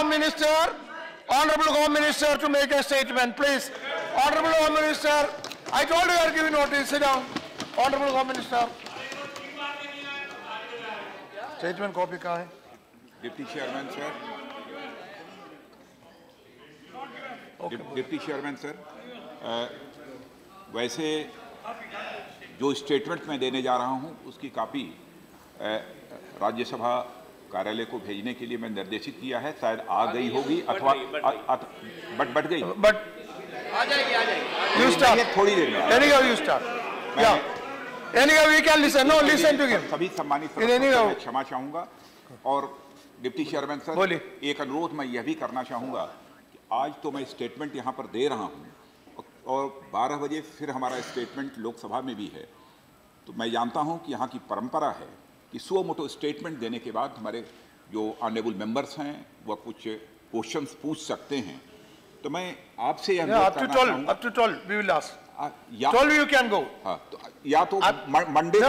Honorable Home Minister to make a statement, please. Honorable Home Minister, I told you I will give you notice. Sit down. Honorable Home Minister. Statement copy कहाँ है? Deputy chairman sir, deputy chairman sir, वैसे जो statement मैं देने जा रहा हूं उसकी कॉपी राज्यसभा कार्यालय को भेजने के लिए मैं निर्देशित किया है। शायद आ गई होगी अथवा बट गई, बट आ जाएगी। You start. थोड़ी देर में। Anyhow, you start. Yeah. Anyhow, we can listen. No, listen to him. सभी सम्मानित सदस्यों से क्षमा चाहूंगा और डिप्टी चेयरमैन सर, एक अनुरोध मैं यह भी करना चाहूंगा कि आज तो मैं स्टेटमेंट यहाँ पर दे रहा हूँ और 12 बजे फिर हमारा स्टेटमेंट लोकसभा में भी है, तो मैं जानता हूँ कि यहाँ की परंपरा है कि सो मोटो स्टेटमेंट देने के बाद हमारे जो ऑनरेबल मेंबर्स हैं वह कुछ क्वेश्चंस पूछ सकते हैं। तो मैं आपसे यह up to 12 we will ask. 12 you can go. हाँ, तो या तो मंडे को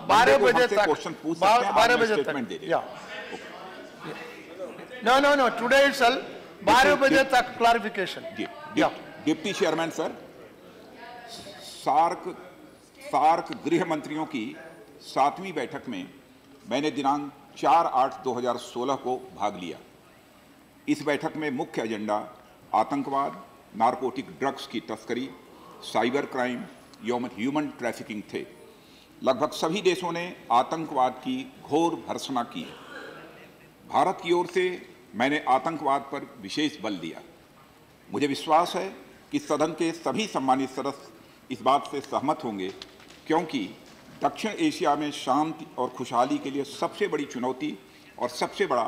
12 बजे तक क्वेश्चन पूछ सकते हैं, 12 बजे तक। No, today itself 12 बजे तक clarification. Deputy chairman sir, SAARC गृह मंत्रियों की 7वीं बैठक में मैंने दिनांक 4/8/2016 को भाग लिया। इस बैठक में मुख्य एजेंडा आतंकवाद, नारकोटिक ड्रग्स की तस्करी, साइबर क्राइम एवं ह्यूमन ट्रैफिकिंग थे। लगभग सभी देशों ने आतंकवाद की घोर भर्त्सना की है। भारत की ओर से मैंने आतंकवाद पर विशेष बल दिया। मुझे विश्वास है कि सदन के सभी सम्मानित सदस्य इस बात से सहमत होंगे, क्योंकि दक्षिण एशिया में शांति और खुशहाली के लिए सबसे बड़ी चुनौती और सबसे बड़ा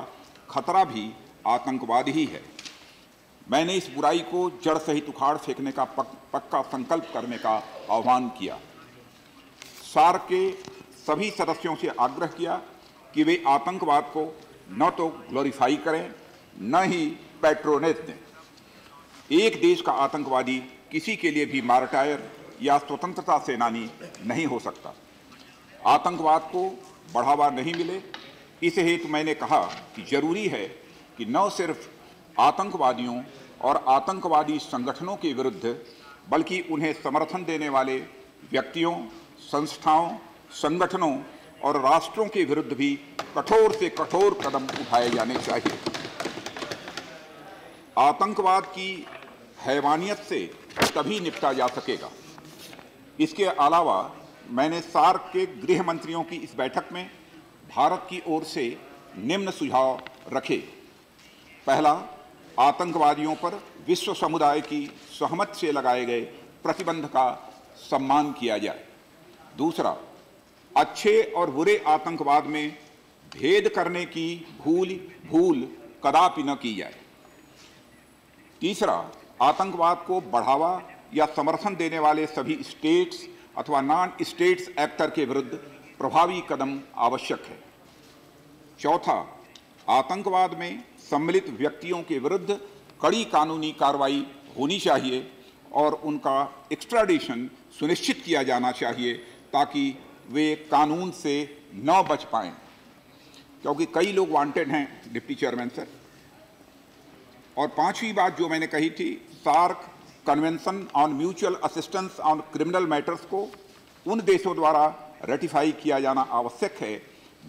खतरा भी आतंकवाद ही है। मैंने इस बुराई को जड़ सहित उखाड़ फेंकने का पक्का संकल्प करने का आह्वान किया। सार्क के सभी सदस्यों से आग्रह किया कि वे आतंकवाद को न तो ग्लोरीफाई करें, न ही पैट्रोनेज दें। एक देश का आतंकवादी किसी के लिए भी मार्टायर या स्वतंत्रता सेनानी नहीं हो सकता। आतंकवाद को बढ़ावा नहीं मिले, इस हेतु मैंने कहा कि जरूरी है कि न सिर्फ आतंकवादियों और आतंकवादी संगठनों के विरुद्ध, बल्कि उन्हें समर्थन देने वाले व्यक्तियों, संस्थाओं, संगठनों और राष्ट्रों के विरुद्ध भी कठोर से कठोर कदम उठाए जाने चाहिए। आतंकवाद की हैवानियत से तभी निपटा जा सकेगा। इसके अलावा मैंने सार्क के गृह मंत्रियों की इस बैठक में भारत की ओर से निम्न सुझाव रखे। पहला, आतंकवादियों पर विश्व समुदाय की सहमति से लगाए गए प्रतिबंध का सम्मान किया जाए। दूसरा, अच्छे और बुरे आतंकवाद में भेद करने की भूल कदापि न की जाए। तीसरा, आतंकवाद को बढ़ावा या समर्थन देने वाले सभी स्टेट्स अथवा नॉन स्टेट्स एक्टर के विरुद्ध प्रभावी कदम आवश्यक है। चौथा, आतंकवाद में सम्मिलित व्यक्तियों के विरुद्ध कड़ी कानूनी कार्रवाई होनी चाहिए और उनका एक्स्ट्राडिशन सुनिश्चित किया जाना चाहिए ताकि वे कानून से न बच पाएं, क्योंकि कई लोग वांटेड हैं डिप्टी चेयरमैन सर। और पांचवी बात जो मैंने कही थी, SAARC convention on mutual assistance on criminal matters को उन देशों द्वारा रेटिफाई किया जाना आवश्यक है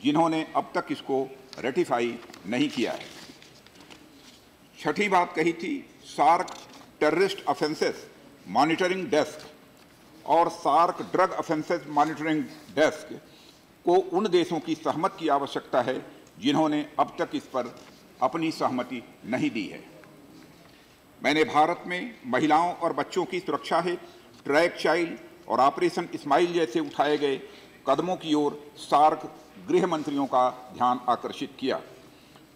जिन्होंने अब तक इसको रेटिफाई नहीं किया है। छठी बात कही थी, SAARC terrorist offences monitoring desk और SAARC drug offences monitoring desk को उन देशों की सहमति की आवश्यकता है जिन्होंने अब तक इस पर अपनी सहमति नहीं दी है। मैंने भारत में महिलाओं और बच्चों की सुरक्षा हेतु ट्रैक चाइल्ड और ऑपरेशन इस्माइल जैसे उठाए गए कदमों की ओर सार्क गृह मंत्रियों का ध्यान आकर्षित किया।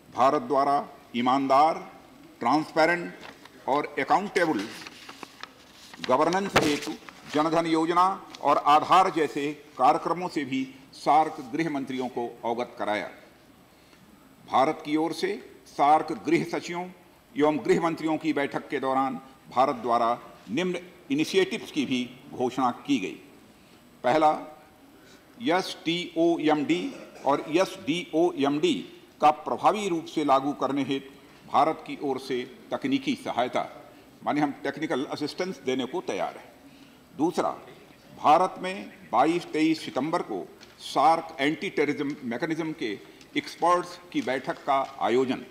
भारत द्वारा ईमानदार, ट्रांसपेरेंट और अकाउंटेबल गवर्नेंस हेतु जनधन योजना और आधार जैसे कार्यक्रमों से भी सार्क गृह मंत्रियों को अवगत कराया। भारत की ओर से सार्क गृह सचिवों एवं गृह मंत्रियों की बैठक के दौरान भारत द्वारा निम्न इनिशिएटिव्स की भी घोषणा की गई। पहला, STOMD और SDOMD का प्रभावी रूप से लागू करने हेतु भारत की ओर से तकनीकी सहायता माने हम टेक्निकल असिस्टेंस देने को तैयार हैं। दूसरा, भारत में 22-23 सितंबर को सार्क एंटी टेररिज्म मैकेनिज्म के एक्सपर्ट्स की बैठक का आयोजन,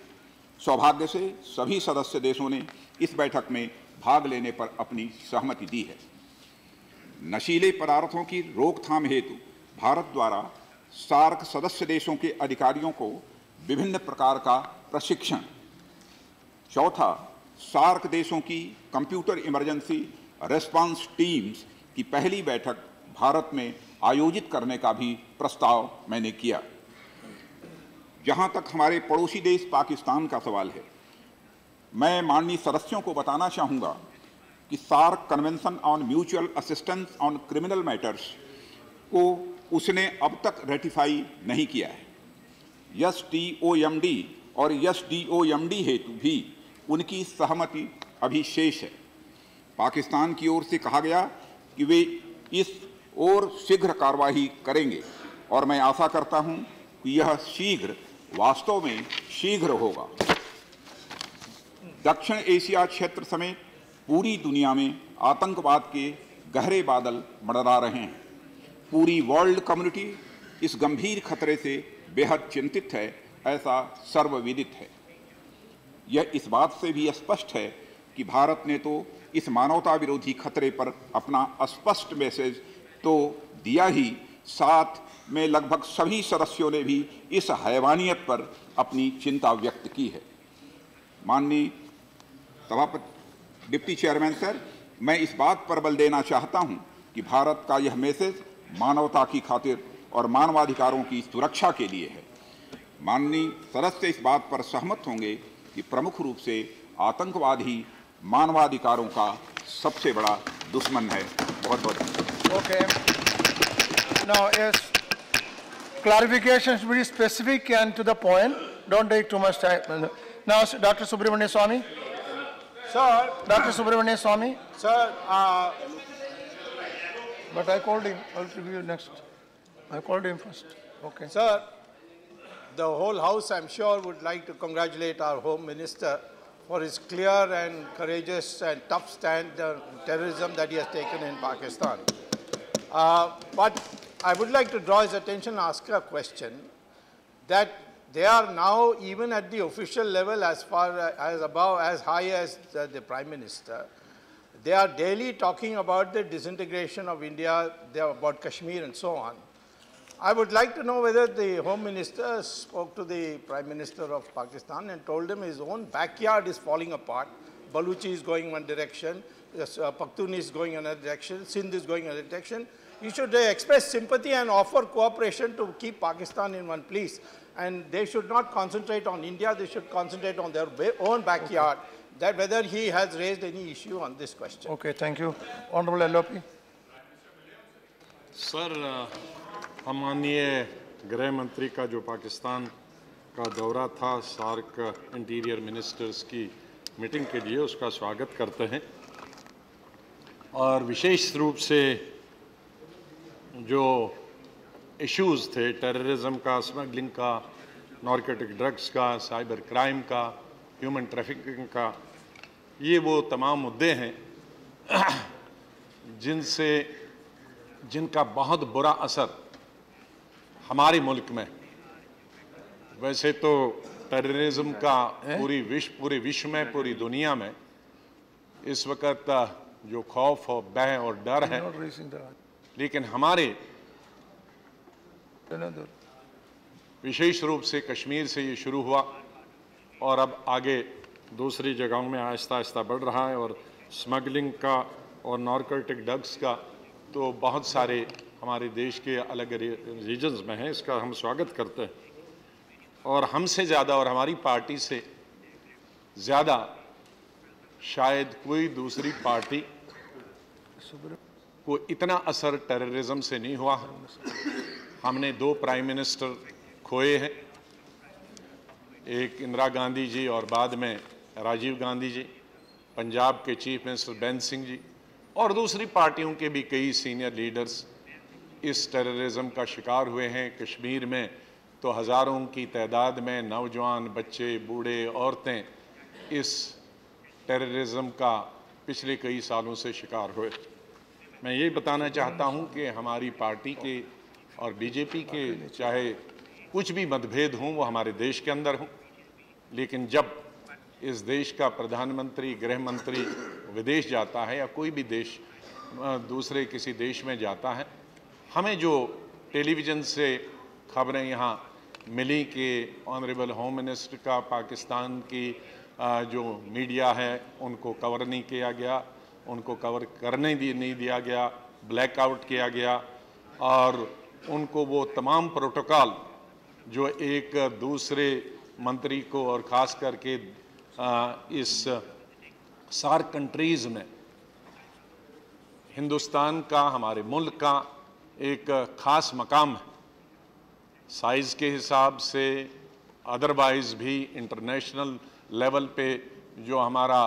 सौभाग्य से सभी सदस्य देशों ने इस बैठक में भाग लेने पर अपनी सहमति दी है। नशीले पदार्थों की रोकथाम हेतु भारत द्वारा सार्क सदस्य देशों के अधिकारियों को विभिन्न प्रकार का प्रशिक्षण। चौथा, सार्क देशों की कंप्यूटर इमरजेंसी रेस्पॉन्स टीम्स की पहली बैठक भारत में आयोजित करने का भी प्रस्ताव मैंने किया। जहां तक हमारे पड़ोसी देश पाकिस्तान का सवाल है, मैं माननीय सदस्यों को बताना चाहूँगा कि SAARC convention on mutual assistance on criminal matters को उसने अब तक रेटिफाई नहीं किया है। STOMD और SDOMD हेतु भी उनकी सहमति अभी शेष है। पाकिस्तान की ओर से कहा गया कि वे इस ओर शीघ्र कार्रवाई करेंगे और मैं आशा करता हूं कि यह शीघ्र वास्तव में शीघ्र होगा। दक्षिण एशिया क्षेत्र समेत पूरी दुनिया में आतंकवाद के गहरे बादल मंडरा रहे हैं। पूरी वर्ल्ड कम्युनिटी इस गंभीर खतरे से बेहद चिंतित है, ऐसा सर्वविदित है। यह इस बात से भी स्पष्ट है कि भारत ने तो इस मानवता विरोधी खतरे पर अपना स्पष्ट मैसेज तो दिया ही, साथ में लगभग सभी सदस्यों ने भी इस हैवानियत पर अपनी चिंता व्यक्त की है। माननीय सभापति, डिप्टी चेयरमैन सर, मैं इस बात पर बल देना चाहता हूं कि भारत का यह मैसेज मानवता की खातिर और मानवाधिकारों की सुरक्षा के लिए है। माननीय सदस्य इस बात पर सहमत होंगे कि प्रमुख रूप से आतंकवाद ही मानवाधिकारों का सबसे बड़ा दुश्मन है। बहुत बहुत धन्यवाद। Okay. Now, yes, clarifications very specific and to the point. Don't take too much time. Now, Dr. Subramanian Swamy. Sir, Dr. Subramanian Swamy. sir, But I called him. I'll review next. I called him first. Okay. sir, the whole House, I'm sure, would like to congratulate our Home Minister for his clear and courageous and tough stand on terrorism that he has taken in Pakistan. But I would like to draw his attention and ask a question that they are now, even at the official level, as far as above, as high as the Prime Minister, they are daily talking about the disintegration of India, they are about Kashmir and so on. I would like to know whether the Home Minister spoke to the Prime Minister of Pakistan and told him his own backyard is falling apart. Baluchi is going one direction, Pakhtun is going another direction, Sindh is going another direction. You should express sympathy and offer cooperation to keep Pakistan in one place. And they should not concentrate on India, they should concentrate on their own backyard. That whether he has raised any issue on this question. Okay, thank you. Honorable LOP. Sir, हम माननीय गृह मंत्री का जो पाकिस्तान का दौरा था SAARC interior ministers की मीटिंग के लिए, उसका स्वागत करते हैं। और विशेष रूप से जो इश्यूज़ थे, टेररिज्म का, स्मगलिंग का, नारकोटिक ड्रग्स का, साइबर क्राइम का, ह्यूमन ट्रैफिकिंग का, ये वो तमाम मुद्दे हैं जिनका बहुत बुरा असर हमारे मुल्क में, वैसे तो टेररिज्म का पूरे विश्व में, पूरी दुनिया में इस वक्त जो खौफ और भय और डर है, लेकिन हमारे विशेष रूप से कश्मीर से ये शुरू हुआ और अब आगे दूसरी जगहों में आहिस्ता आहिस्ता बढ़ रहा है। और स्मगलिंग का और नारकोटिक ड्रग्स का तो बहुत सारे हमारे देश के अलग रीजन्स में है, इसका हम स्वागत करते हैं। और हमसे ज़्यादा और हमारी पार्टी से ज़्यादा शायद कोई दूसरी पार्टी को इतना असर टेररिज्म से नहीं हुआ। हमने 2 प्राइम मिनिस्टर खोए हैं, एक इंदिरा गांधी जी और बाद में राजीव गांधी जी, पंजाब के chief minister Ben Singh ji, और दूसरी पार्टियों के भी कई सीनियर लीडर्स इस टेररिज्म का शिकार हुए हैं। कश्मीर में तो हज़ारों की तादाद में नौजवान, बच्चे, बूढ़े, औरतें इस टेररिज्म का पिछले कई सालों से शिकार हुए। मैं यही बताना चाहता हूं कि हमारी पार्टी के और बीजेपी के चाहे कुछ भी मतभेद हों वो हमारे देश के अंदर हों, लेकिन जब इस देश का प्रधानमंत्री, गृह मंत्री विदेश जाता है या कोई भी देश दूसरे किसी देश में जाता है, हमें जो टेलीविज़न से खबरें यहाँ मिली कि ऑनरेबल होम मिनिस्टर का पाकिस्तान की जो मीडिया है उनको कवर नहीं किया गया, उनको कवर करने नहीं दिया गया, ब्लैकआउट किया गया, और उनको वो तमाम प्रोटोकॉल जो एक दूसरे मंत्री को और ख़ास करके इस सार्क कंट्रीज़ में हिंदुस्तान का, हमारे मुल्क का एक ख़ास मकाम है, साइज़ के हिसाब से, अदरवाइज़ भी इंटरनेशनल लेवल पे जो हमारा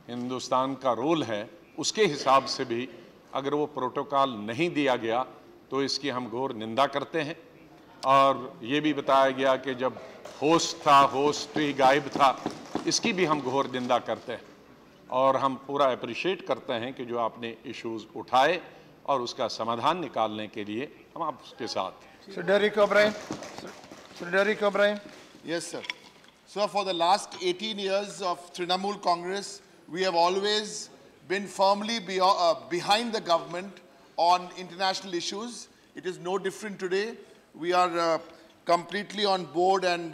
हिंदुस्तान का रोल है उसके हिसाब से भी अगर वो प्रोटोकॉल नहीं दिया गया तो इसकी हम घोर निंदा करते हैं। और ये भी बताया गया कि जब होस्ट था, होस्ट ही गायब था, इसकी भी हम घोर निंदा करते हैं और हम पूरा अप्रिशिएट करते हैं कि जो आपने इश्यूज़ उठाए और उसका समाधान निकालने के लिए हम आपके साथ। Sir Derek O'Brien. Sir Derek O'Brien. Yes, sir. So for the last 18 years of Trinamool Congress, we have always been firmly behind the government on international issues. It is no different today. We are completely on board and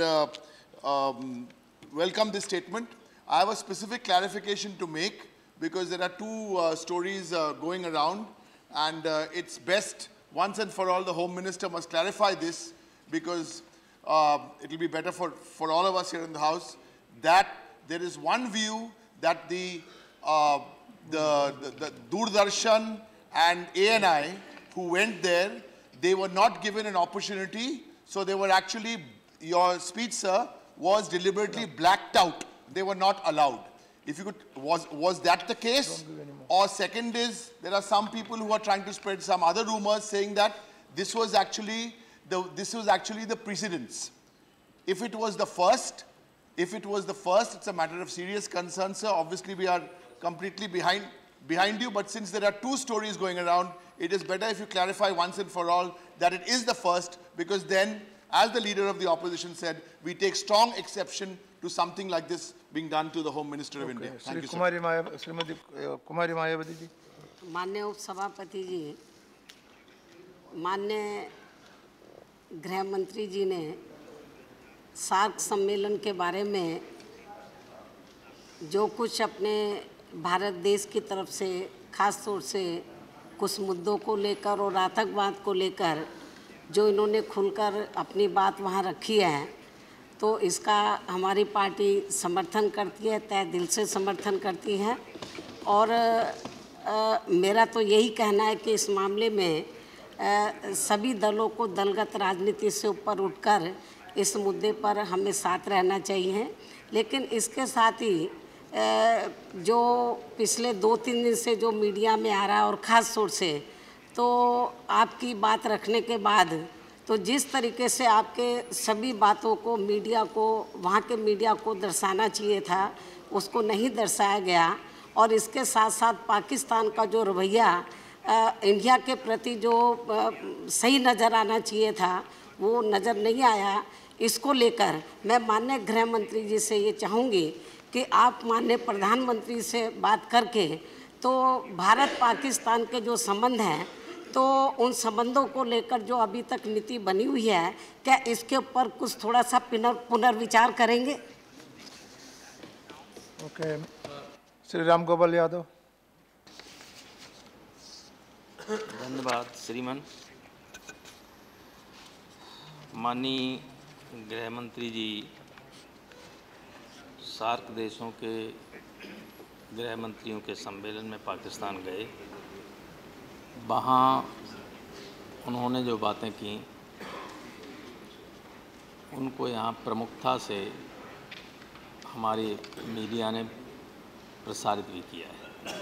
welcome this statement. I have a specific clarification to make because there are two stories going around, and it's best once and for all the Home Minister must clarify this because it will be better for all of us here in the House that there is one view that the Doordarshan and ANI who went there, they were not given an opportunity, so they were actually, your speech, sir, was deliberately blacked out. They were not allowed. If you could, was that the case? Or second is, there are some people who are trying to spread some other rumors saying that this was actually the precedence. If it was the first, it's a matter of serious concern, sir. Obviously, we are completely behind you, but since there are two stories going around, it is better if you clarify once and for all that it is the first, because then, as the leader of the opposition said, we take strong exception to something like this being done to the Home Minister of India. Thank you, sir. Srimati Kumari Mayawati ji. माननीय उपसभापति जी, माननीय गृह मंत्री जी ने SAARC सम्मेलन के बारे में जो कुछ अपने भारत देश की तरफ से खास तौर से कुछ मुद्दों को लेकर और आतंकवाद को लेकर जो इन्होंने खुलकर अपनी बात वहाँ रखी है, तो इसका हमारी पार्टी समर्थन करती है, तहे दिल से समर्थन करती है। और मेरा तो यही कहना है कि इस मामले में सभी दलों को दलगत राजनीति से ऊपर उठकर इस मुद्दे पर हमें साथ रहना चाहिए। लेकिन इसके साथ ही जो पिछले 2-3 दिन से जो मीडिया में आ रहा है और ख़ास तौर से तो आपकी बात रखने के बाद तो जिस तरीके से आपके सभी बातों को मीडिया को, वहाँ के मीडिया को दर्शाना चाहिए था, उसको नहीं दर्शाया गया। और इसके साथ साथ पाकिस्तान का जो रवैया इंडिया के प्रति जो सही नज़र आना चाहिए था वो नज़र नहीं आया। इसको लेकर मैं माननीय गृह मंत्री जी से ये चाहूँगी कि आप माननीय प्रधानमंत्री से बात करके तो भारत पाकिस्तान के जो संबंध हैं तो उन संबंधों को लेकर जो अभी तक नीति बनी हुई है, क्या इसके ऊपर कुछ थोड़ा सा पुनर्विचार करेंगे? ओके, श्री राम गोपाल यादव। धन्यवाद श्रीमान। माननीय गृह मंत्री जी सार्क देशों के गृह मंत्रियों के सम्मेलन में पाकिस्तान गए। वहाँ उन्होंने जो बातें की उनको यहाँ प्रमुखता से हमारी मीडिया ने प्रसारित भी किया है।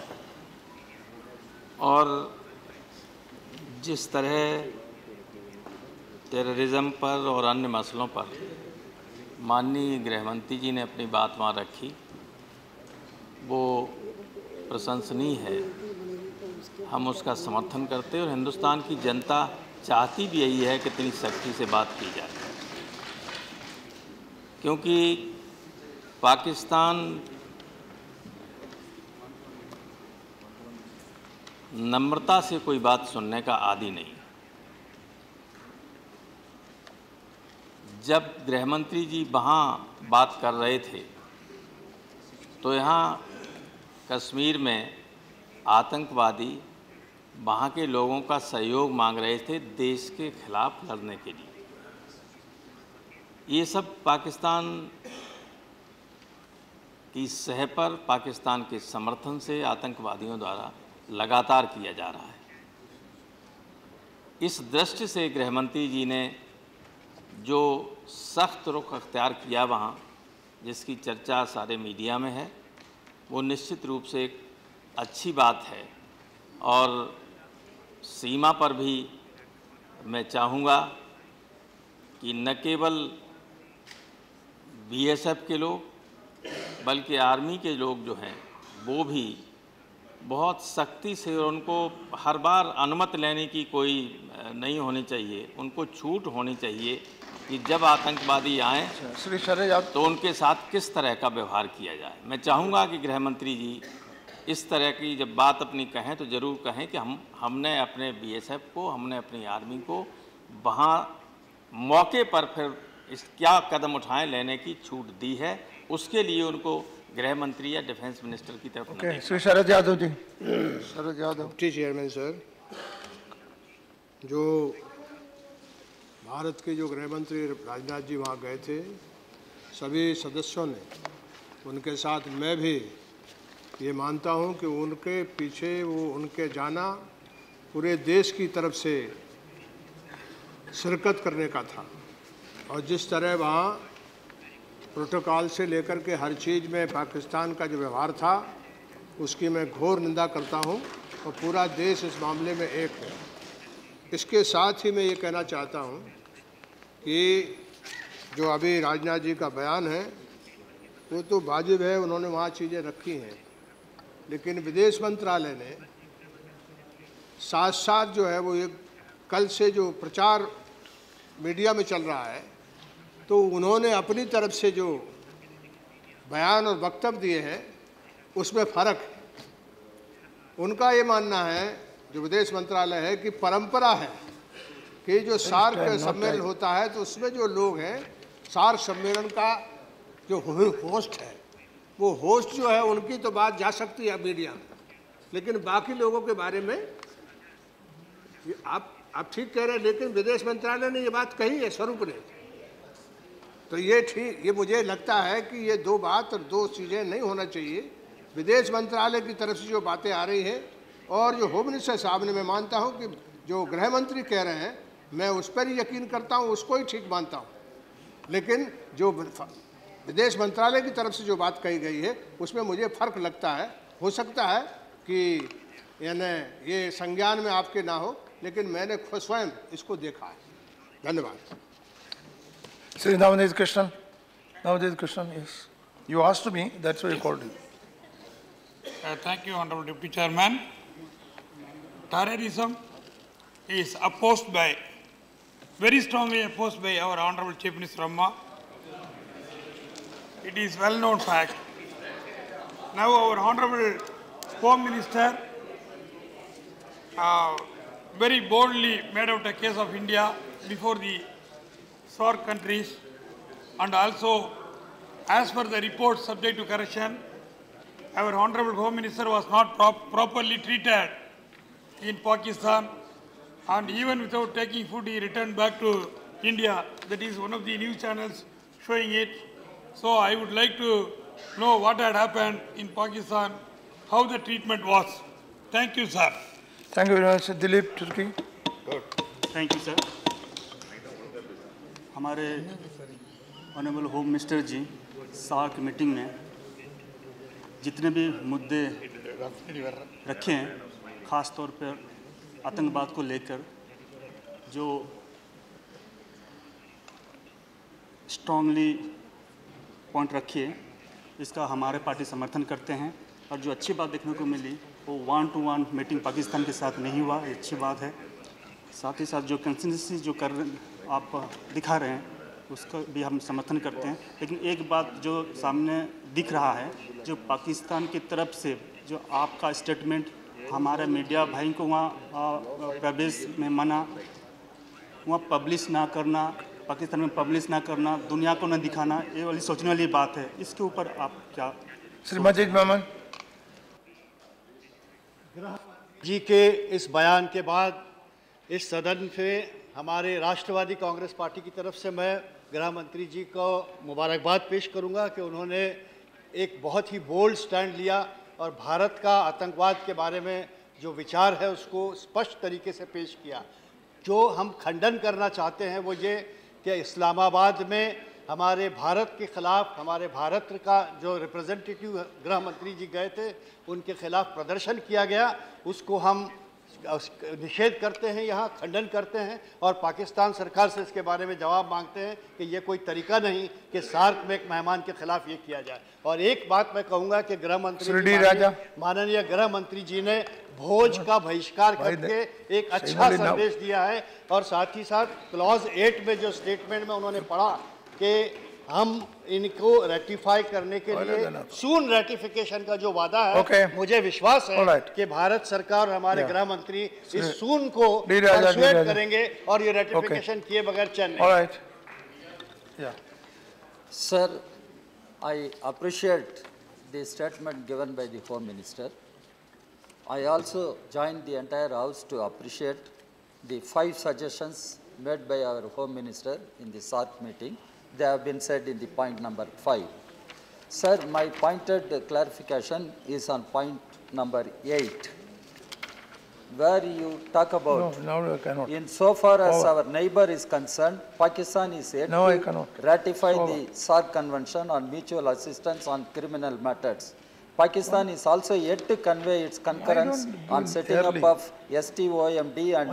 और जिस तरह टेररिज्म पर और अन्य मसलों पर माननीय गृह मंत्री जी ने अपनी बात वहाँ रखी वो प्रशंसनीय है, हम उसका समर्थन करते हैं और हिंदुस्तान की जनता चाहती भी यही है कि इतनी सख्ती से बात की जाए, क्योंकि पाकिस्तान नम्रता से कोई बात सुनने का आदी नहीं। जब गृहमंत्री जी वहाँ बात कर रहे थे तो यहाँ कश्मीर में आतंकवादी वहाँ के लोगों का सहयोग मांग रहे थे देश के खिलाफ लड़ने के लिए। ये सब पाकिस्तान की सह पर, पाकिस्तान के समर्थन से आतंकवादियों द्वारा लगातार किया जा रहा है। इस दृष्टि से गृहमंत्री जी ने जो सख्त रुख अख्तियार किया वहाँ, जिसकी चर्चा सारे मीडिया में है, वो निश्चित रूप से एक अच्छी बात है। और सीमा पर भी मैं चाहूँगा कि न केवल बीएसएफ के लोग बल्कि आर्मी के लोग जो हैं वो भी बहुत सख्ती से, और उनको हर बार अनुमति लेने की कोई नहीं होनी चाहिए, उनको छूट होनी चाहिए कि जब आतंकवादी आएँ तो उनके साथ किस तरह का व्यवहार किया जाए। मैं चाहूँगा कि गृहमंत्री जी इस तरह की जब बात अपनी कहें तो ज़रूर कहें कि हमने अपने बीएसएफ को, हमने अपनी आर्मी को वहाँ मौके पर फिर इस क्या कदम उठाएं लेने की छूट दी है, उसके लिए उनको गृह मंत्री या डिफेंस मिनिस्टर की तरफ Shri Sharad Yadav ji. Sharad Yadav. Deputy chairman sir, जो भारत के जो गृह मंत्री राजनाथ जी वहाँ गए थे, सभी सदस्यों ने, उनके साथ मैं भी ये मानता हूँ कि उनके पीछे वो उनके जाना पूरे देश की तरफ से शिरकत करने का था। और जिस तरह वहाँ प्रोटोकॉल से लेकर के हर चीज़ में पाकिस्तान का जो व्यवहार था, उसकी मैं घोर निंदा करता हूँ और पूरा देश इस मामले में एक है। इसके साथ ही मैं ये कहना चाहता हूँ कि जो अभी राजनाथ जी का बयान है वो तो वाजिब है, उन्होंने वहाँ चीज़ें रखी हैं, लेकिन विदेश मंत्रालय ने साथ साथ जो है वो एक कल से जो प्रचार मीडिया में चल रहा है, तो उन्होंने अपनी तरफ से जो बयान और वक्तव्य दिए हैं उसमें फ़र्क है। उनका ये मानना है, जो विदेश मंत्रालय है, कि परंपरा है कि जो सार्क सम्मेलन होता है तो उसमें जो लोग हैं, सार्क सम्मेलन का जो होस्ट है, वो होस्ट जो है उनकी तो बात जा सकती है मीडिया में, लेकिन बाकी लोगों के बारे में आप ठीक कह रहे हैं, लेकिन विदेश मंत्रालय ने ये बात कही है स्वरूप ने, तो ये ठीक, ये मुझे लगता है कि ये दो बात और दो चीज़ें नहीं होना चाहिए। विदेश मंत्रालय की तरफ से जो बातें आ रही हैं और जो होम मिनिस्टर साहब ने, मैं मानता हूँ कि जो गृह मंत्री कह रहे हैं मैं उस पर ही यकीन करता हूँ, उसको ही ठीक मानता हूँ, लेकिन जो विदेश मंत्रालय की तरफ से जो बात कही गई है उसमें मुझे फ़र्क लगता है। हो सकता है कि यानी ये संज्ञान में आपके ना हो, लेकिन मैंने खुद स्वयं इसको देखा है। धन्यवाद। Sri Navneet Krishnan. Navneet Krishnan, yes. You asked me, that's why I called you. Thank you, Honorable Deputy Chairman. Terrorism is opposed by, very strongly opposed by our Honorable Chief Minister Amma. It is well-known fact. Now our Honorable Home Minister very boldly made out a case of India before the SAARC countries, and also, as per the report subject to correction, our Honorable Home Minister was not properly treated in Pakistan, and even without taking food, he returned back to India. That is one of the news channels showing it. So I would like to know what had happened in Pakistan, how the treatment was. Thank you, sir. Thank you very much. Dilip Turki. Good. Thank you, sir. हमारे honourable home minister जी SAARC meeting में जितने भी मुद्दे रखे हैं, ख़ास तौर पर आतंकवाद को लेकर जो स्ट्रांगली पॉइंट रखिए, इसका हमारे पार्टी समर्थन करते हैं। और जो अच्छी बात देखने को मिली वो 1-to-1 मीटिंग पाकिस्तान के साथ नहीं हुआ, ये अच्छी बात है। साथ ही साथ जो कंसिस्टेंसी जो आप दिखा रहे हैं उसका भी हम समर्थन करते हैं। लेकिन एक बात जो सामने दिख रहा है, जो पाकिस्तान की तरफ से जो आपका स्टेटमेंट हमारे मीडिया भाई को वहाँ प्रदेश में मना, वहाँ पब्लिश ना करना, पाकिस्तान में पब्लिश ना करना, दुनिया को न दिखाना, ये वाली सोचने वाली बात है। इसके ऊपर आप क्या? श्री मजीद मेमन जी के इस बयान के बाद इस सदन से हमारे राष्ट्रवादी कांग्रेस पार्टी की तरफ से मैं गृह मंत्री जी को मुबारकबाद पेश करूंगा कि उन्होंने एक बहुत ही बोल्ड स्टैंड लिया और भारत का आतंकवाद के बारे में जो विचार है उसको स्पष्ट तरीके से पेश किया। जो हम खंडन करना चाहते हैं वो ये कि इस्लामाबाद में हमारे भारत के ख़िलाफ़, हमारे भारत का जो रिप्रेजेंटेटिव गृह मंत्री जी गए थे उनके ख़िलाफ़ प्रदर्शन किया गया, उसको हम निषेध करते हैं, यहाँ खंडन करते हैं और पाकिस्तान सरकार से इसके बारे में जवाब मांगते हैं कि ये कोई तरीका नहीं कि सार्क में एक मेहमान के खिलाफ ये किया जाए। और एक बात मैं कहूँगा कि गृह मंत्री माननीय गृह मंत्री जी ने भोज का बहिष्कार करके एक अच्छा संदेश दिया है। और साथ ही साथ क्लॉज 8 में जो स्टेटमेंट में उन्होंने पढ़ा कि हम इनको रेटिफाई करने के लिए सून रेटिफिकेशन का जो वादा है, मुझे विश्वास है कि भारत सरकार और हमारे गृह मंत्री इस सून को परसुएट करेंगे और ये रेटिफिकेशन किए बगैर चल नहीं। Sir, I appreciate the statement given by the Home Minister. I also join the entire House to appreciate the 5 suggestions made by our Home Minister in the SARC meeting. They have been said in the point number 5. Sir, my pointed clarification is on point number 8, where you talk about, no, I cannot. In so far as our neighbor is concerned, Pakistan is yet to ratify the SARC Convention on Mutual Assistance on Criminal Matters. Pakistan is also yet to convey its concurrence on setting up of STOMD and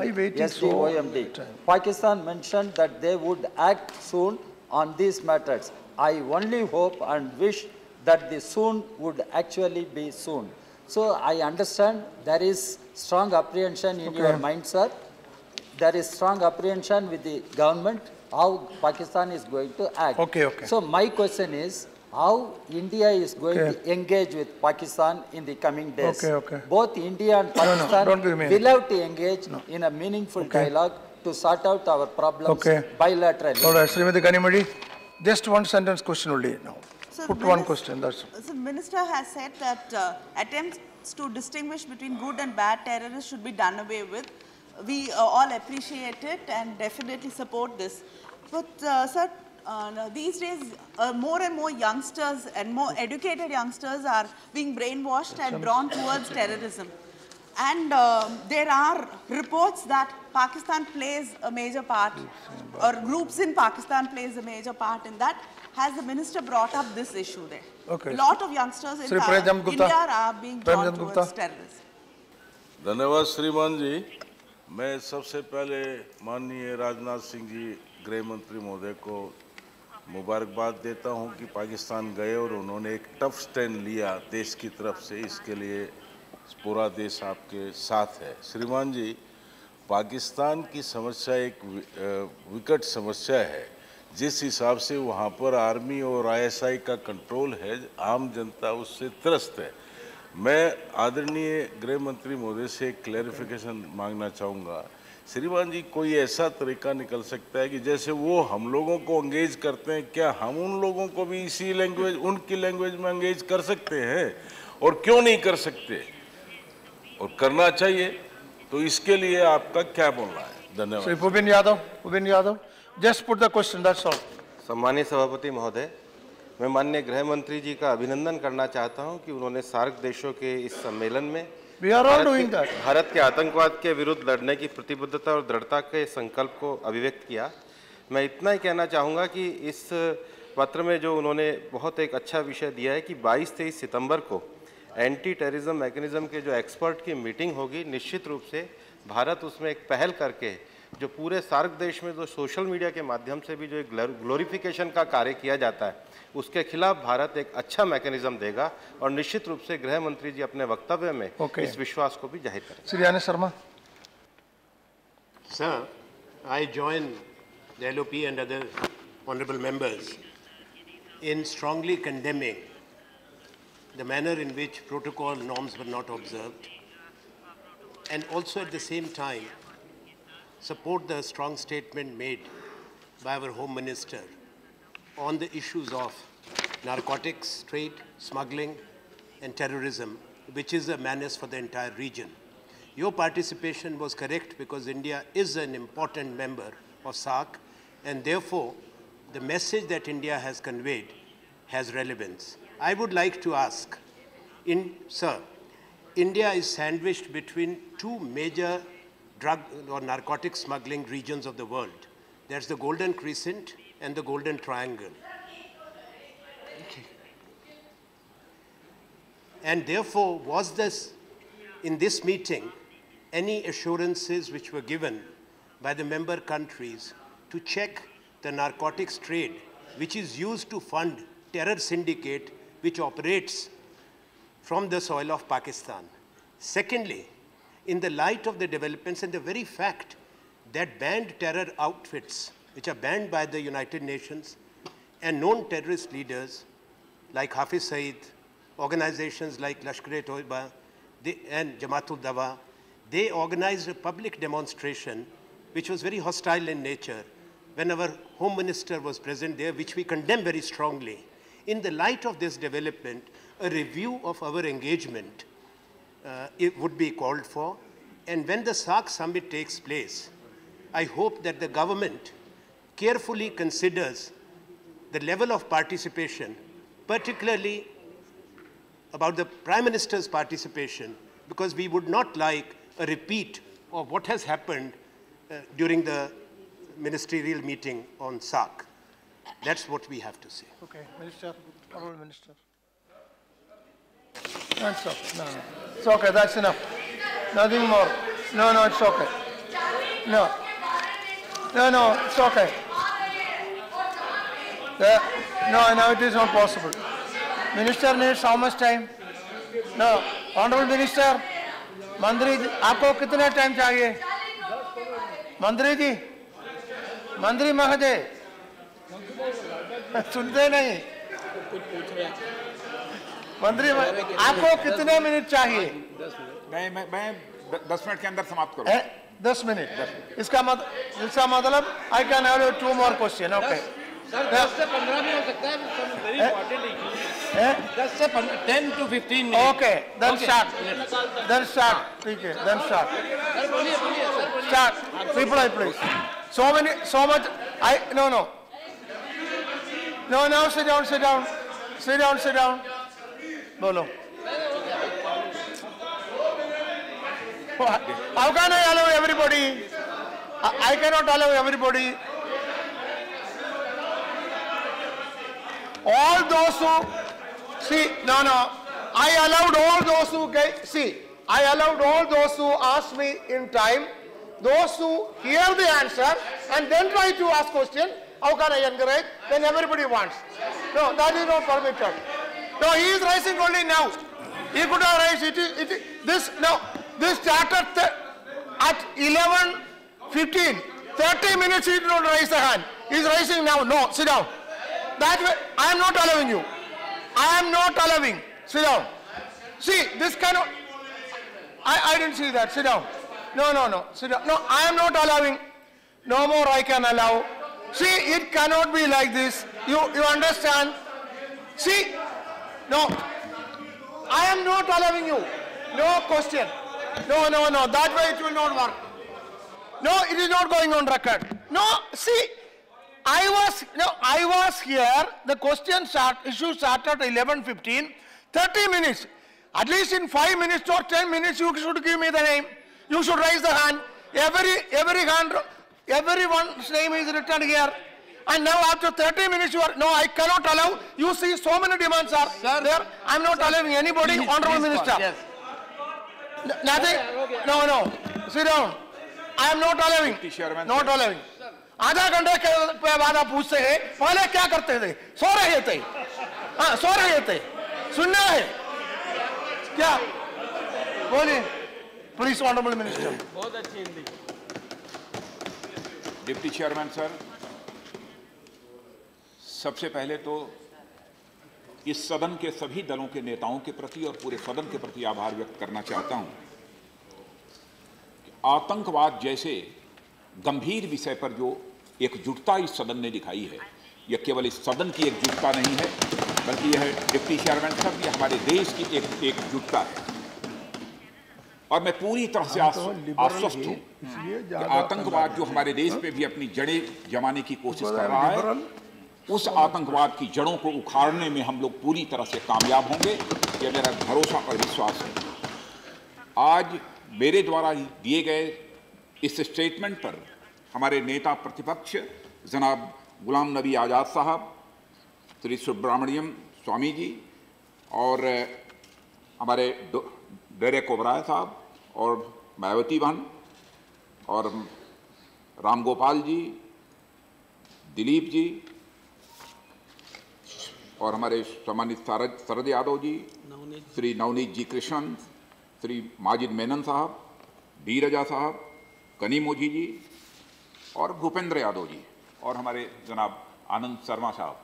SDOMD. Pakistan mentioned that they would act soon on these matters. I only hope and wish that the soon would actually be soon. So I understand there is strong apprehension in your mind, sir. There is strong apprehension with the government, how Pakistan is going to act. So my question is, how India is going to engage with Pakistan in the coming days. Both India and Pakistan will have to engage in a meaningful dialogue to sort out our problems bilaterally. All right, Srimati Ganimadi, just one sentence question only now. So put one question, that's all. The Minister has said that attempts to distinguish between good and bad terrorists should be done away with. We all appreciate it and definitely support this. But sir, these days more and more youngsters and more educated youngsters are being brainwashed and drawn towards terrorism. And there are reports that Pakistan plays a major part, or groups in Pakistan plays a major part in that. Has the Minister brought up this issue there? A lot of youngsters in India are being drawn towards terrorism. धन्यवाद श्रीमान जी। मैं सबसे पहले माननीय राजनाथ सिंह जी गृह मंत्री महोदय को मुबारकबाद देता हूं कि पाकिस्तान गए और उन्होंने एक टफ स्टैंड लिया देश की तरफ से। इसके लिए पूरा देश आपके साथ है। श्रीमान जी, पाकिस्तान की समस्या एक विकट समस्या है। जिस हिसाब से वहाँ पर आर्मी और ISI का कंट्रोल है, आम जनता उससे त्रस्त है। मैं आदरणीय गृह मंत्री महोदय से एक क्लैरिफिकेशन मांगना चाहूँगा। श्रीमान जी, कोई ऐसा तरीका निकल सकता है कि जैसे वो हम लोगों को एंगेज करते हैं, क्या हम उन लोगों को भी इसी लैंग्वेज, उनकी लैंग्वेज में एंगेज कर सकते हैं? और क्यों नहीं कर सकते और करना चाहिए? तो इसके लिए आपका क्या बोलना है? धन्यवाद। Shri Bhupen Yadav, just put the question, that's all. सम्मानित सभापति महोदय, मैं माननीय गृह मंत्री जी का अभिनंदन करना चाहता हूं कि उन्होंने सार्क देशों के इस सम्मेलन में भारत के आतंकवाद के विरुद्ध लड़ने की प्रतिबद्धता और दृढ़ता के संकल्प को अभिव्यक्त किया। मैं इतना ही कहना चाहूँगा कि इस पत्र में जो उन्होंने बहुत एक अच्छा विषय दिया है कि 22-23 सितंबर को एंटी टेररिज्म मैकेनिज्म के जो एक्सपर्ट की मीटिंग होगी, निश्चित रूप से भारत उसमें एक पहल करके जो पूरे सार्क देश में जो सोशल मीडिया के माध्यम से भी जो एक ग्लोरिफिकेशन का कार्य किया जाता है, उसके खिलाफ भारत एक अच्छा मैकेनिज्म देगा और निश्चित रूप से गृह मंत्री जी अपने वक्तव्य में इस विश्वास को भी जाहिर करेंगे। Shri Anand Sharma. Sir, I join the LOP and other honorable members in strongly condemning the manner in which protocol norms were not observed, and also at the same time support the strong statement made by our Home Minister on the issues of narcotics trade, smuggling, and terrorism, which is a menace for the entire region. Your participation was correct because India is an important member of SAARC, and therefore the message that India has conveyed has relevance. I would like to ask, sir, India is sandwiched between two major drug or narcotic smuggling regions of the world. There's the Golden Crescent and the Golden Triangle. Okay. And therefore, was this, in this meeting, any assurances which were given by the member countries to check the narcotics trade, which is used to fund terror syndicate which operates from the soil of Pakistan? Secondly, in the light of the developments and the very fact that banned terror outfits, which are banned by the United Nations, and known terrorist leaders like Hafiz Saeed, organizations like Lashkar-e-Toiba and Jamaat-ul-Dawa, they organized a public demonstration which was very hostile in nature when our Home Minister was present there, which we condemn very strongly. In the light of this development, a review of our engagement it would be called for. And when the SAARC summit takes place, I hope that the government carefully considers the level of participation, particularly about the Prime Minister's participation, because we would not like a repeat of what has happened during the ministerial meeting on SAARC. That's what we have to say. Okay, Minister, Honorable Minister. No, stop. No, no. It's okay, that's enough. Nothing more. No, no, it's okay. No. No, no, it's okay. No, no, it is not possible. Minister needs how much time? No, Honorable Minister, मंत्री जी, आपको कितना time चाहिए? मंत्री जी, मंत्री महोदय, सुनते नहीं? मंत्री, आपको कितने मिनट चाहिए? मैं 10 मिनट के अंदर समाप्त करूँ। 10 मिनट। इसका मतलब I can have 2 more questions. Okay. Sir 10 से 15 भी हो सकता है, very important issue. 10 से 10 to 15 minutes. Okay, then start. Then start. ठीक है, then start. सर बोलिए sir. Start. Reply, please. So much. No. No, sit down. Sit down. बोलो. How can I allow everybody? I cannot allow everybody. All those who I allowed all those who I allowed all those who asked me in time, those who hear the answer and then try to ask question. How can I encourage? Then everybody wants. No, that is not permitted. No, he is raising only now. He could have raised it. This started at 11:15. 30 minutes he did not raise the hand. He is raising now. No, sit down. That way, I am not allowing you. I am not allowing. Sit down. See, this cannot. I didn't see that. Sit down. No. Sit down. No, I am not allowing. No more I can allow. See, it cannot be like this. You understand? See, no. I am not allowing you. No question. No. That way it will not work. No, it is not going on record. No, see. I was here. The issue started at 11:15. 30 minutes. At least in 5 minutes or 10 minutes, you should give me the name. You should raise the hand. Everyone's name is written here. And now after 30 minutes, I cannot allow. You see, so many demands are there. I am not allowing anybody, Honorable Minister. Yes. Nothing. No. Sit down. I am not allowing, not allowing. आधा घंटे के बाद आप पूछते हैं पहले क्या करते थे? सो रहे थे, हाँ सो रहे थे, सुनना है क्या? बोलिए प्लीज ऑनरेबल मिनिस्टर। बहुत अच्छी हिंदी। डिप्टी चेयरमैन सर, सबसे पहले तो इस सदन के सभी दलों के नेताओं के प्रति और पूरे सदन के प्रति आभार व्यक्त करना चाहता हूं कि आतंकवाद जैसे गंभीर विषय पर जो एकजुटता इस सदन ने दिखाई है, यह केवल इस सदन की एकजुटता नहीं है, बल्कि यह डिप्टी चेयरमैन साहब, यह हमारे देश की एकजुटता है। और मैं पूरी तरह से आश्वस्त हूं कि आतंकवाद जो हमारे देश पे भी अपनी जड़ें जमाने की कोशिश कर रहा है, उस आतंकवाद की जड़ों को उखाड़ने में हम लोग पूरी तरह से कामयाब होंगे, यह मेरा भरोसा और विश्वास है। आज मेरे द्वारा दिए गए इस स्टेटमेंट पर हमारे नेता प्रतिपक्ष जनाब गुलाम नबी आज़ाद साहब, श्री सुब्रमण्यम स्वामी जी और हमारे डेरेक ओबराय साहब और मायावती बहन और राम गोपाल जी, दिलीप जी और हमारे सम्मानित शरद यादव जी, श्री नवनीत जी कृष्णन, श्री माजिद मेनन साहब, डी रजा साहब, कनी मोजी जी और भूपेंद्र यादव जी और हमारे जनाब आनंद शर्मा साहब,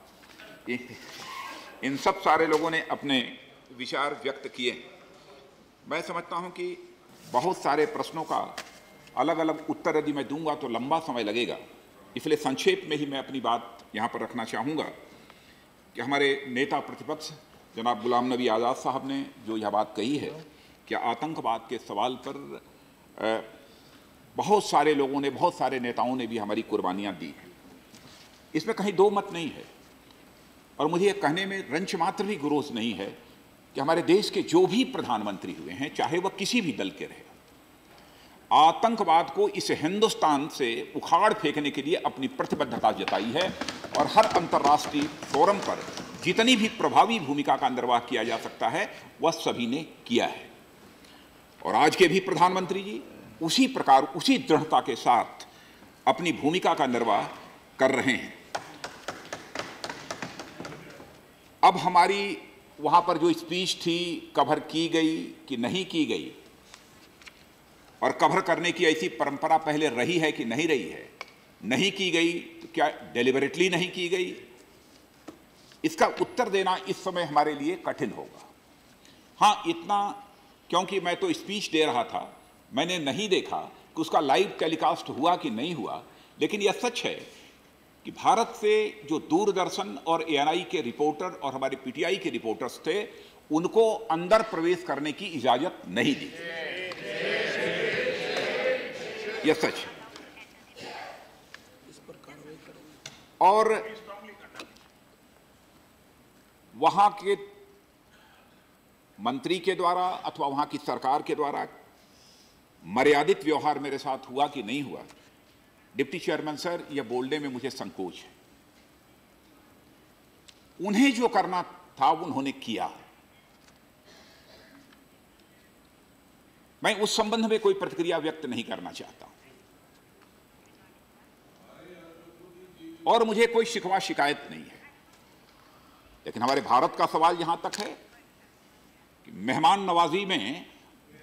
इन सब सारे लोगों ने अपने विचार व्यक्त किए। मैं समझता हूं कि बहुत सारे प्रश्नों का अलग अलग उत्तर यदि मैं दूंगा तो लंबा समय लगेगा, इसलिए संक्षेप में ही मैं अपनी बात यहां पर रखना चाहूँगा कि हमारे नेता प्रतिपक्ष जनाब गुलाम नबी आज़ाद साहब ने जो यह बात कही है कि आतंकवाद के सवाल पर बहुत सारे लोगों ने, बहुत सारे नेताओं ने भी हमारी कुर्बानियाँ दी हैं, इसमें कहीं दो मत नहीं है। और मुझे यह कहने में रंच मात्र भी गुरोज नहीं है कि हमारे देश के जो भी प्रधानमंत्री हुए हैं, चाहे वह किसी भी दल के रहे, आतंकवाद को इस हिंदुस्तान से उखाड़ फेंकने के लिए अपनी प्रतिबद्धता जताई है और हर अंतर्राष्ट्रीय फोरम पर जितनी भी प्रभावी भूमिका का निर्वाह किया जा सकता है वह सभी ने किया है। और आज के भी प्रधानमंत्री जी उसी प्रकार, उसी दृढ़ता के साथ अपनी भूमिका का निर्वाह कर रहे हैं। अब हमारी वहां पर जो स्पीच थी, कवर की गई कि नहीं की गई, और कवर करने की ऐसी परंपरा पहले रही है कि नहीं रही है, नहीं की गई तो क्या डेलिबरेटली नहीं की गई, इसका उत्तर देना इस समय हमारे लिए कठिन होगा। हाँ, इतना क्योंकि मैं तो स्पीच दे रहा था, मैंने नहीं देखा कि उसका लाइव टेलीकास्ट हुआ कि नहीं हुआ, लेकिन यह सच है कि भारत से जो दूरदर्शन और एएनआई के रिपोर्टर और हमारे पीटीआई के रिपोर्टर्स थे, उनको अंदर प्रवेश करने की इजाजत नहीं दी, यह सच है। और वहां के मंत्री के द्वारा अथवा वहां की सरकार के द्वारा मर्यादित व्यवहार मेरे साथ हुआ कि नहीं हुआ, डिप्टी चेयरमैन सर, यह बोलने में मुझे संकोच है। उन्हें जो करना था उन्होंने किया। मैं उस संबंध में कोई प्रतिक्रिया व्यक्त नहीं करना चाहता और मुझे कोई शिकवा शिकायत नहीं है, लेकिन हमारे भारत का सवाल यहां तक है कि मेहमान नवाजी में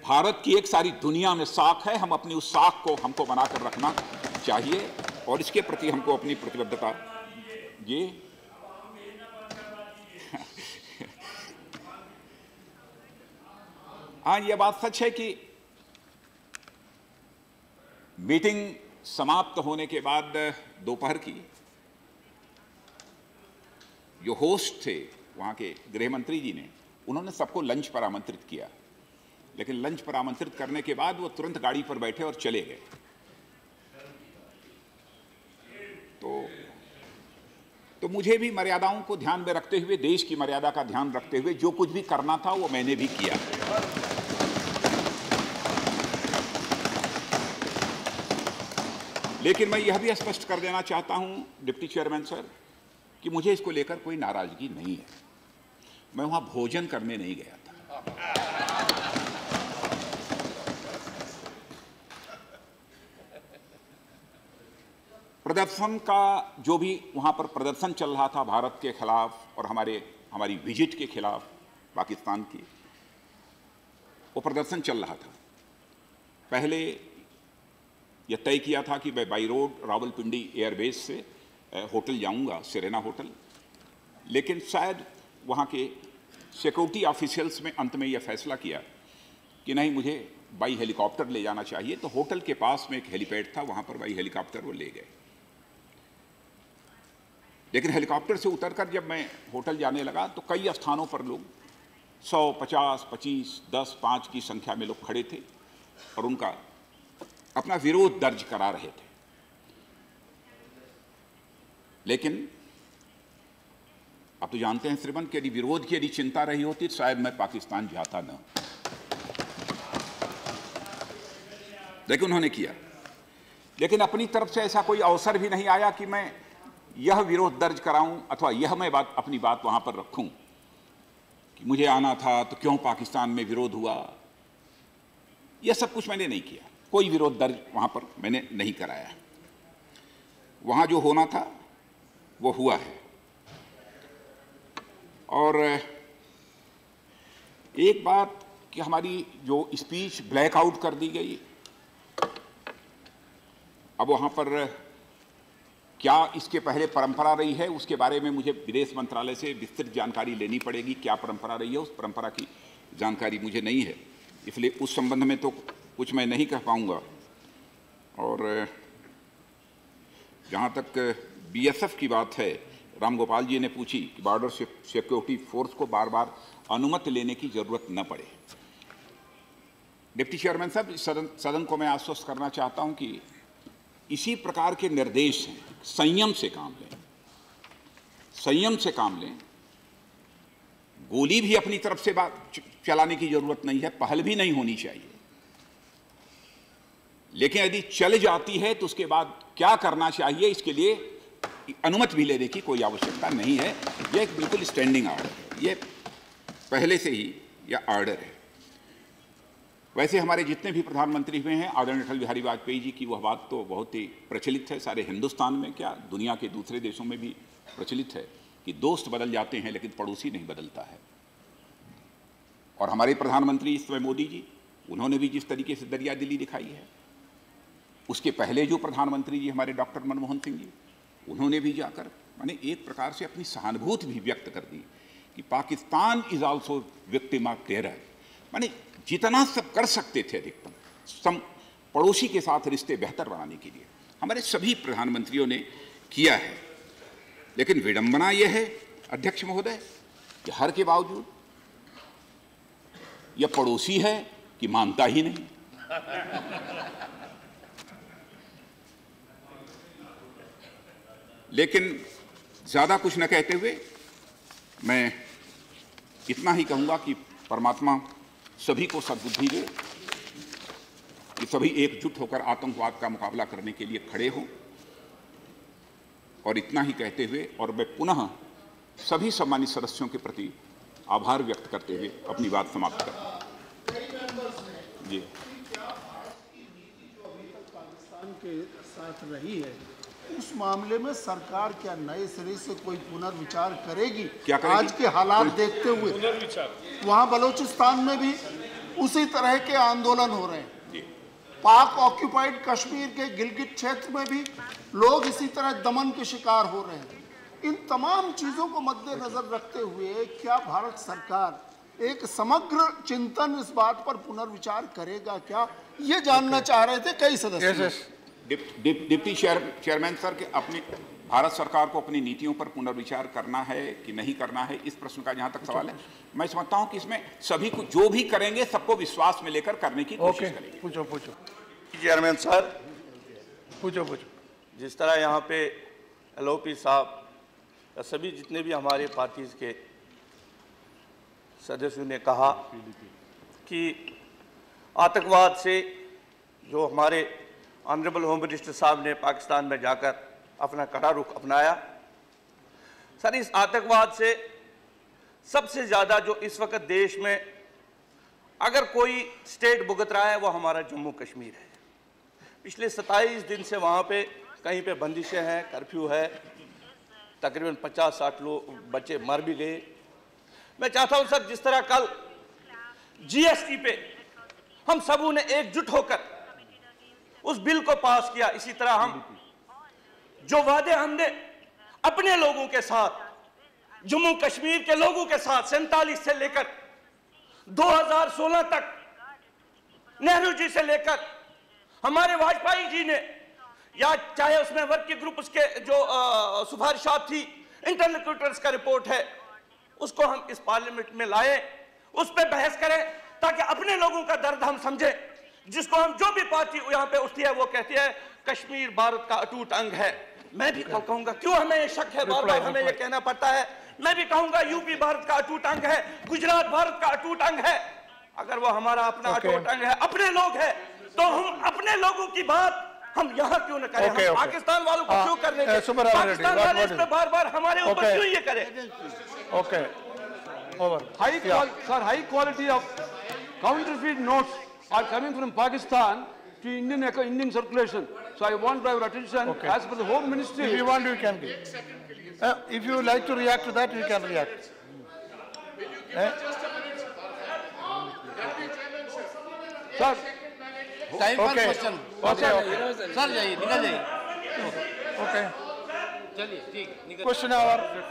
भारत की एक सारी दुनिया में साख है, हम अपनी उस साख को हमको बनाकर रखना चाहिए और इसके प्रति हमको अपनी प्रतिबद्धता ये हाँ, यह बात सच है कि मीटिंग समाप्त होने के बाद दोपहर की जो होस्ट थे वहां के गृह मंत्री जी ने, उन्होंने सबको लंच पर आमंत्रित किया, लेकिन लंच पर आमंत्रित करने के बाद वो तुरंत गाड़ी पर बैठे और चले गए। तो मुझे भी मर्यादाओं को ध्यान में रखते हुए, देश की मर्यादा का ध्यान रखते हुए जो कुछ भी करना था वो मैंने भी किया। लेकिन मैं यह भी स्पष्ट कर देना चाहता हूं डिप्टी चेयरमैन सर कि मुझे इसको लेकर कोई नाराजगी नहीं है। मैं वहां भोजन करने नहीं गया था, प्रदर्शन का जो भी वहाँ पर प्रदर्शन चल रहा था भारत के खिलाफ और हमारी विजिट के खिलाफ पाकिस्तान की, वो प्रदर्शन चल रहा था। पहले यह तय किया था कि मैं बाई रोड रावलपिंडी एयरबेस से होटल जाऊंगा, सेरेना होटल, लेकिन शायद वहाँ के सिक्योरिटी ऑफिशियल्स में अंत में यह फैसला किया कि नहीं, मुझे बाई हेलीकॉप्टर ले जाना चाहिए। तो होटल के पास में एक हेलीपैड था, वहाँ पर बाई हेलीकॉप्टर वो ले गए। लेकिन हेलीकॉप्टर से उतरकर जब मैं होटल जाने लगा तो कई स्थानों पर लोग 100, 50, 25, 10, 5 की संख्या में लोग खड़े थे और उनका अपना विरोध दर्ज करा रहे थे। लेकिन आप तो जानते हैं श्रीमान कि यदि विरोध की यदि चिंता रही होती तो शायद मैं पाकिस्तान जाता न, लेकिन उन्होंने किया। लेकिन अपनी तरफ से ऐसा कोई अवसर भी नहीं आया कि मैं यह विरोध दर्ज कराऊं अथवा यह मैं अपनी बात वहां पर रखूं कि मुझे आना था तो क्यों पाकिस्तान में विरोध हुआ। यह सब कुछ मैंने नहीं किया, कोई विरोध दर्ज वहां पर मैंने नहीं कराया। वहां जो होना था वो हुआ है। और एक बात कि हमारी जो स्पीच ब्लैकआउट कर दी गई, अब वहां पर क्या इसके पहले परंपरा रही है उसके बारे में मुझे विदेश मंत्रालय से विस्तृत जानकारी लेनी पड़ेगी। क्या परंपरा रही है, उस परंपरा की जानकारी मुझे नहीं है, इसलिए उस संबंध में तो कुछ मैं नहीं कह पाऊंगा। और जहां तक बीएसएफ की बात है, रामगोपाल जी ने पूछी कि बॉर्डर सिक्योरिटी फोर्स को बार बार अनुमति लेने की जरूरत न पड़े। डिप्टी चेयरमैन साहब, सदन को मैं आश्वस्त करना चाहता हूं कि इसी प्रकार के निर्देश हैं, संयम से काम लें, संयम से काम लें। गोली भी अपनी तरफ से चलाने की जरूरत नहीं है, पहल भी नहीं होनी चाहिए। लेकिन यदि चल जाती है तो उसके बाद क्या करना चाहिए, इसके लिए अनुमति भी लेने की कोई आवश्यकता नहीं है। यह एक बिल्कुल स्टैंडिंग ऑर्डर है, यह पहले से ही यह ऑर्डर है। वैसे हमारे जितने भी प्रधानमंत्री हुए हैं, आदरणीय अटल बिहारी वाजपेयी जी की वह बात तो बहुत ही प्रचलित है, सारे हिंदुस्तान में क्या दुनिया के दूसरे देशों में भी प्रचलित है कि दोस्त बदल जाते हैं लेकिन पड़ोसी नहीं बदलता है। और हमारे प्रधानमंत्री इस समय मोदी जी, उन्होंने भी जिस तरीके से दरिया दिली दिखाई है, उसके पहले जो प्रधानमंत्री जी हमारे डॉक्टर मनमोहन सिंह जी, उन्होंने भी जाकर माने एक प्रकार से अपनी सहानुभूति भी व्यक्त कर दी कि Pakistan is also victim of terror. माने जितना सब कर सकते थे अधिकतम पड़ोसी के साथ रिश्ते बेहतर बनाने के लिए हमारे सभी प्रधानमंत्रियों ने किया है। लेकिन विडंबना यह है अध्यक्ष महोदय कि हर के बावजूद यह पड़ोसी है कि मानता ही नहीं। लेकिन ज्यादा कुछ न कहते हुए मैं इतना ही कहूंगा कि परमात्मा सभी को सद्बुद्धि दे कि सभी एकजुट होकर आतंकवाद का मुकाबला करने के लिए खड़े हों। और इतना ही कहते हुए और मैं पुनः सभी सम्मानित सदस्यों के प्रति आभार व्यक्त करते हुए अपनी बात समाप्त करता हूं। जी, पाकिस्तान के साथ रही है, उस मामले में सरकार क्या नए सिरे से कोई पुनर्विचार करेगी? क्या करेगी? आज के हालात देखते हुए वहाँ बलूचिस्तान में भी उसी तरह के आंदोलन हो रहे हैं। पाक ऑक्यूपाइड कश्मीर के गिलगित क्षेत्र में भी लोग इसी तरह दमन के शिकार हो रहे हैं। इन तमाम चीजों को मद्देनजर रखते हुए क्या भारत सरकार एक समग्र चिंतन इस बात पर पुनर्विचार करेगा क्या, ये जानना चाह रहे थे कई सदस्य। डिप्टी चेयरमैन सर के अपनी भारत सरकार को अपनी नीतियों पर पुनर्विचार करना है कि नहीं करना है, इस प्रश्न का जहां तक सवाल है, मैं समझता हूं कि इसमें सभी को जो भी करेंगे सबको विश्वास में लेकर करने की कोशिश करेंगे। पूछो चेयरमैन सर, पूछो। जिस तरह यहाँ पे एलओपी साहब सभी जितने भी हमारे पार्टीज के सदस्यों ने कहा कि आतंकवाद से जो हमारे ऑनरेबल होम मिनिस्टर साहब ने पाकिस्तान में जाकर अपना कड़ा रुख अपनाया, सर इस आतंकवाद से सबसे ज़्यादा जो इस वक्त देश में अगर कोई स्टेट भुगत रहा है वो हमारा जम्मू कश्मीर है। पिछले 27 दिन से वहाँ पे कहीं पे बंदिशें हैं, कर्फ्यू है, तकरीबन 50-60 लोग बच्चे मर भी गए। मैं चाहता हूं सर, जिस तरह कल जीएसटी पे हम सबों ने एकजुट होकर उस बिल को पास किया, इसी तरह हम जो वादे हमने अपने लोगों के साथ, जम्मू कश्मीर के लोगों के साथ 47 से लेकर 2016 तक, नेहरू जी से लेकर हमारे वाजपेयी जी ने, या चाहे उसमें वर्क के ग्रुप उसके जो सिफारिशात थी, इंटरलोक्यूटर्स का रिपोर्ट है, उसको हम इस पार्लियामेंट में लाए, उस पर बहस करें ताकि अपने लोगों का दर्द हम समझें। जिसको हम, जो भी पार्टी यहाँ पे उठती है वो कहती है कश्मीर भारत का अटूट अंग है। मैं भी कहूंगा, क्यों हमें ये शक है, बार बार हमें ये कहना पड़ता है, मैं भी कहूंगा यूपी भारत का अटूट अंग है, गुजरात भारत का अटूट अंग है। अगर वो हमारा अपना अटूट अंग है, अपने लोग हैं, तो हम अपने लोगों की बात हम यहाँ क्यों न करें? हम पाकिस्तान वालों को क्यों करने के? पाकिस्तान वाले इस पे बार बार हमारे ऊपर क्यों ये करें? Okay. Over. High quality of counterfeit notes are coming from Pakistan to Indian circulation. So I want to have attention as per the Home Ministry. If you want, you can give. If you like to react to that, you can react. Sir, time for question. Sir, जाइए, निकल जाइए. Okay. चलिए, ठीक. Question hour.